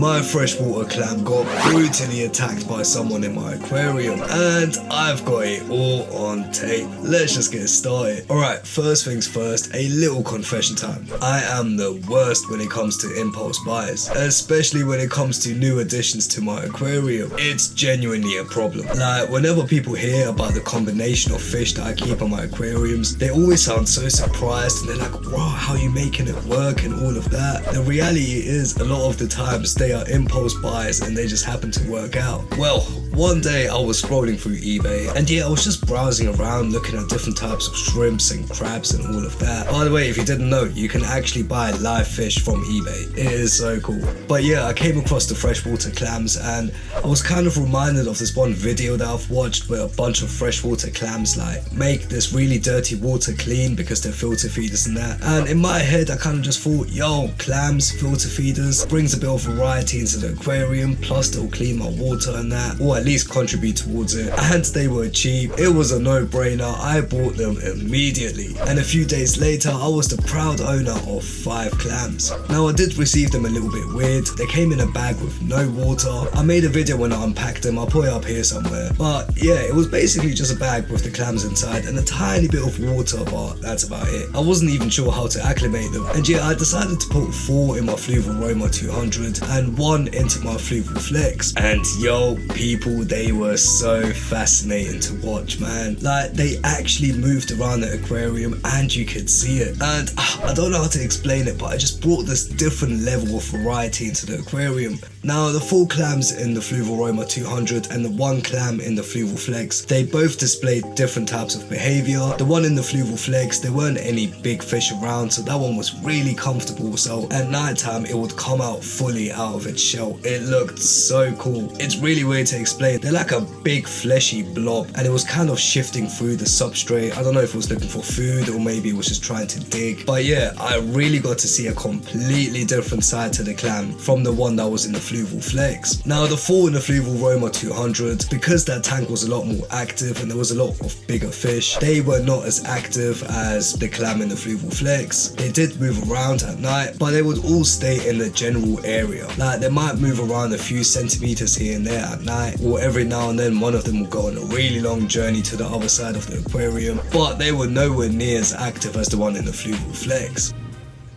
my freshwater clam got brutally attacked by someone in my aquarium, and I've got it all on tape. Let's just get started. Alright, first things first, a little confession time. I am the worst when it comes to impulse buys, especially when it comes to new additions to my aquarium. It's genuinely a problem. Like, whenever people hear about the combination of fish that I keep on my aquariums, they always sound so surprised and they're like, wow, how are you making it work and all of that. The reality is, a lot of the times they are impulse buys and they just happen to work out. Well, one day I was scrolling through eBay and yeah, I was just browsing around looking at different types of shrimps and crabs and all of that. By the way, if you didn't know, you can actually buy live fish from eBay. It is so cool. But yeah, I came across the freshwater clams and I was kind of reminded of this one video that I've watched where a bunch of freshwater clams like make this really dirty water clean because they're filter feeders and that. And in my head, I kind of just thought, yo, clams, filter feeders, brings a bit of variety into the aquarium, plus they'll clean my water and that, or at least contribute towards it. And they were cheap. It was a no-brainer. I bought them immediately. And a few days later, I was the proud owner of 5 clams. Now, I did receive them a little bit weird. They came in a bag with no water. I made a video when I unpacked them. I'll put it up here somewhere. But yeah, it was basically just a bag with the clams inside and a tiny bit of water, but that's about it. I wasn't even sure how to acclimate them. And yeah, I decided to put 4 in my Fluval Roma 200 and 1 into my Fluval Flex. And yo, people, they were so fascinating to watch, man. Like, they actually moved around the aquarium and you could see it. And I don't know how to explain it, but I just brought this different level of variety into the aquarium. Now, the 4 clams in the Fluval Roma 200 and the 1 clam in the Fluval Flex, they both displayed different types of behavior. The one in the Fluval Flex, there weren't any big fish around, so that one was really comfortable. So at night time, it would come out fully out of its shell. It looked so cool. It's really weird to explain. They're like a big fleshy blob, and it was kind of shifting through the substrate. I don't know if it was looking for food or maybe it was just trying to dig. But yeah, I really got to see a completely different side to the clam from the one that was in the Fluval Flex. Now, the 4 in the Fluval Roma 200, because that tank was a lot more active and there was a lot of bigger fish, they were not as active as the clam in the Fluval Flex. They did move around at night, but they would all stay in the general area. Like, they might move around a few centimeters here and there at night, or every now and then one of them will go on a really long journey to the other side of the aquarium, but they were nowhere near as active as the one in the Fluval Flex.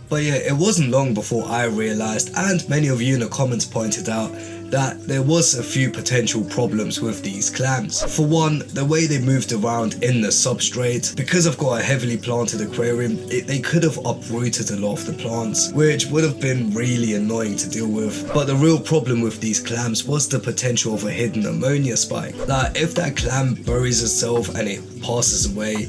But yeah, it wasn't long before I realized, and many of you in the comments pointed out, that there was a few potential problems with these clams. For one, the way they moved around in the substrate. Because I've got a heavily planted aquarium, they could have uprooted a lot of the plants, which would have been really annoying to deal with. But the real problem with these clams was the potential of a hidden ammonia spike. Like, if that clam buries itself and it passes away,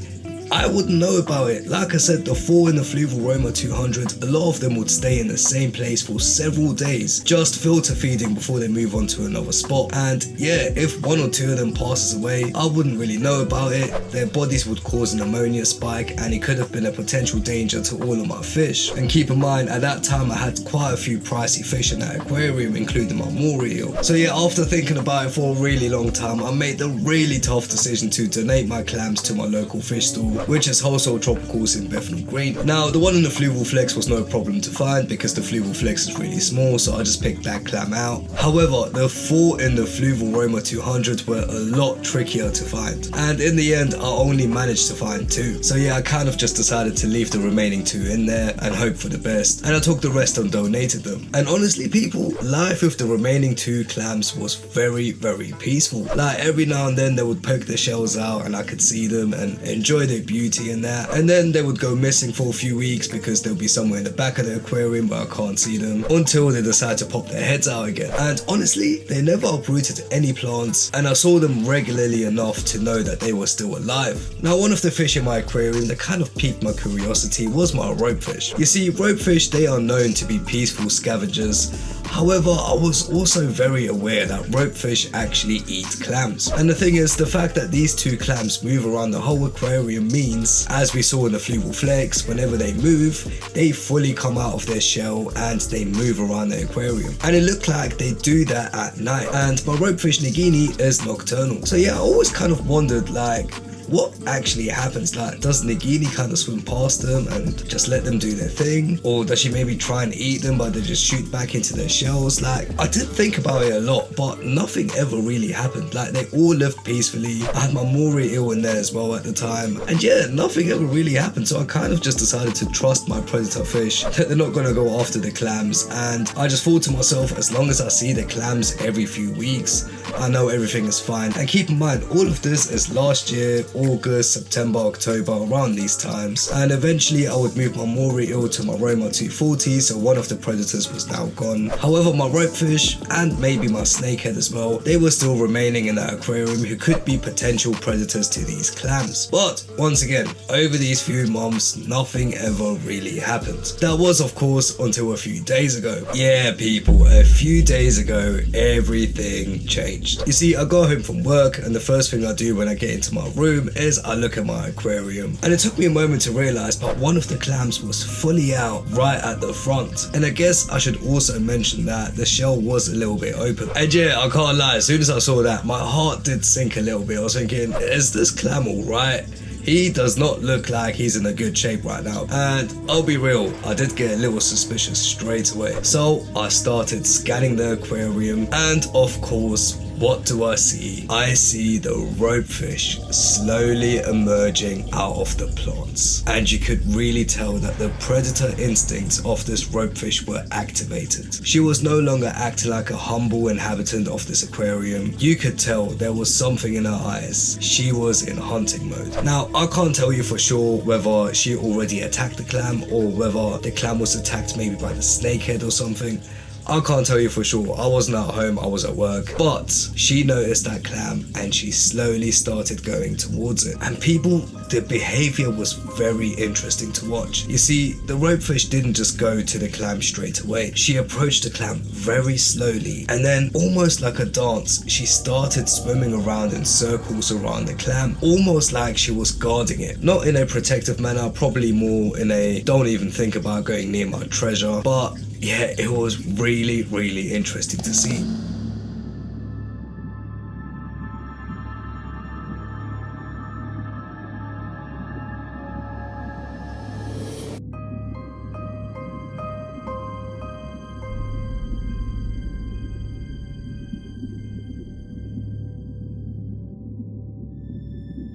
I wouldn't know about it. Like I said, the 4 in the Fluval Roma 200, a lot of them would stay in the same place for several days, just filter feeding before they move on to another spot. And yeah, if 1 or 2 of them passes away, I wouldn't really know about it. Their bodies would cause an ammonia spike and it could have been a potential danger to all of my fish. And keep in mind, at that time I had quite a few pricey fish in that aquarium, including my Morio. So yeah, after thinking about it for a really long time, I made the really tough decision to donate my clams to my local fish store, which is Wholesale Tropicals in Bethnal Green. Now, the one in the Fluval Flex was no problem to find because the Fluval Flex is really small, so I just picked that clam out. However, the 4 in the Fluval Roma 200 were a lot trickier to find, and in the end I only managed to find 2. So yeah, I kind of just decided to leave the remaining 2 in there and hope for the best, and I took the rest and donated them. And honestly, people, life with the remaining 2 clams was very, very peaceful. Like, every now and then they would poke their shells out and I could see them and enjoy their beauty in that, and then they would go missing for a few weeks because they'll be somewhere in the back of the aquarium but I can't see them, until they decide to pop their heads out again. And honestly, they never uprooted any plants and I saw them regularly enough to know that they were still alive. Now, one of the fish in my aquarium that kind of piqued my curiosity was my ropefish. You see, ropefish, they are known to be peaceful scavengers. However, I was also very aware that ropefish actually eat clams. And the thing is, the fact that these 2 clams move around the whole aquarium means, as we saw in the Fluval Flex, whenever they move, they fully come out of their shell and they move around the aquarium. And it looked like they do that at night. And my ropefish Nagini is nocturnal. So yeah, I always kind of wondered, like, what actually happens? Like, does Nagini kind of swim past them and just let them do their thing? Or does she maybe try and eat them but they just shoot back into their shells? Like, I did think about it a lot, but nothing ever really happened. Like, they all lived peacefully. I had my Mori eel in there as well at the time, and yeah, nothing ever really happened. So I kind of just decided to trust my predator fish, that they're not going to go after the clams. And I just thought to myself, as long as I see the clams every few weeks, I know everything is fine. And keep in mind, all of this is last year, August, September, October, around these times. And eventually I would move my Mori eel to my Roma 240, so one of the predators was now gone. However, my ropefish and maybe my snakehead as well, they were still remaining in that aquarium, who could be potential predators to these clams. But once again, over these few months, nothing ever really happened. That was, of course, until a few days ago. Yeah, people, a few days ago, everything changed. You see, I got home from work, and the first thing I do when I get into my room is I look at my aquarium. And it took me a moment to realize, but one of the clams was fully out right at the front. And I guess I should also mention that the shell was a little bit open. And yeah, I can't lie, as soon as I saw that, my heart did sink a little bit. I was thinking, is this clam alright? He does not look like he's in a good shape right now. And I'll be real, I did get a little suspicious straight away. So I started scanning the aquarium, and of course, what do I see? I see the ropefish slowly emerging out of the plants. And you could really tell that the predator instincts of this ropefish were activated. She was no longer acting like a humble inhabitant of this aquarium. You could tell there was something in her eyes. She was in hunting mode. Now, I can't tell you for sure whether she already attacked the clam or whether the clam was attacked maybe by the snakehead or something. I can't tell you for sure. I wasn't at home, I was at work. But she noticed that clam and she slowly started going towards it. And people, the behavior was very interesting to watch. You see, the ropefish didn't just go to the clam straight away. She approached the clam very slowly, and then almost like a dance, she started swimming around in circles around the clam, almost like she was guarding it. Not in a protective manner, probably more in a don't even think about going near my treasure. But yeah, it was really interesting to see.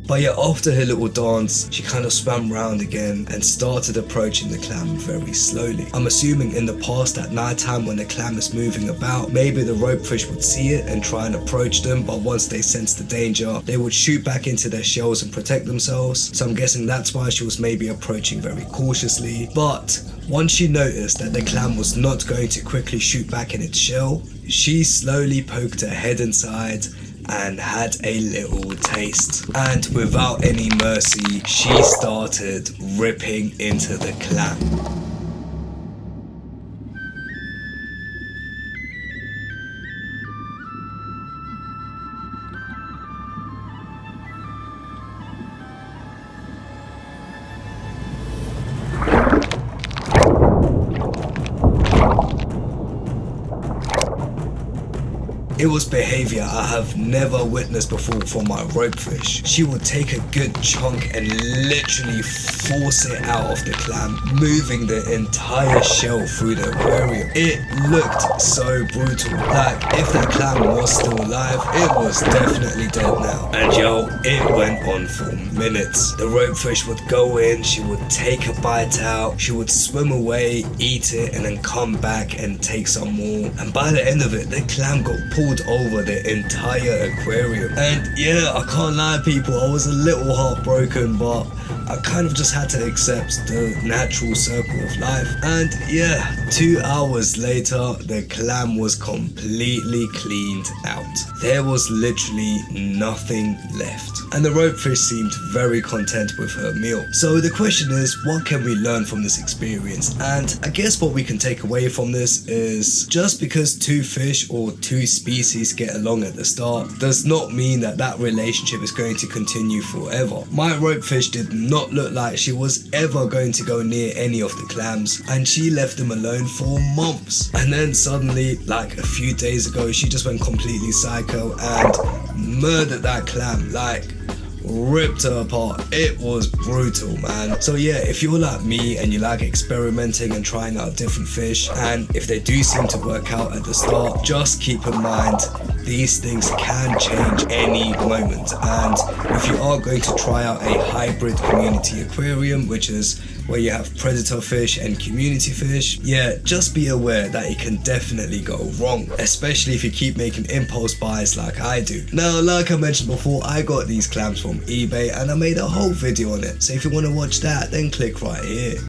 But yeah, after her little dance, she kind of swam round again and started approaching the clam very slowly. I'm assuming in the past at night time when the clam is moving about, maybe the ropefish would see it and try and approach them, but once they sensed the danger, they would shoot back into their shells and protect themselves. So I'm guessing that's why she was maybe approaching very cautiously. But once she noticed that the clam was not going to quickly shoot back in its shell, she slowly poked her head inside and had a little taste. And without any mercy, she started ripping into the clam. It was behavior I have never witnessed before from my ropefish. She would take a good chunk and literally force it out of the clam, moving the entire shell through the aquarium. It looked so brutal. Like, if that clam was still alive, it was definitely dead now. And yo, it went on for minutes. The ropefish would go in, she would take a bite out, she would swim away, eat it, and then come back and take some more. And by the end of it, the clam got pulled over the entire aquarium. And yeah, I can't lie, people, I was a little heartbroken, but I kind of just had to accept the natural circle of life. And yeah, 2 hours later, the clam was completely cleaned out. There was literally nothing left. And the ropefish seemed very content with her meal. So the question is, what can we learn from this experience? And I guess what we can take away from this is, just because two fish or two species get along at the start does not mean that that relationship is going to continue forever. My ropefish did not look like she was ever going to go near any of the clams, and she left them alone for months. And then suddenly, like a few days ago, she just went completely psycho and murdered that clam. Like, ripped her apart. It was brutal, man. So yeah, if you're like me and you like experimenting and trying out different fish, and if they do seem to work out at the start, just keep in mind these things can change any moment. And if you are going to try out a hybrid community aquarium, which is where you have predator fish and community fish, yeah, just be aware that it can definitely go wrong, especially if you keep making impulse buys like I do. Now, like I mentioned before, I got these clams from eBay and I made a whole video on it, so if you want to watch that, then click right here.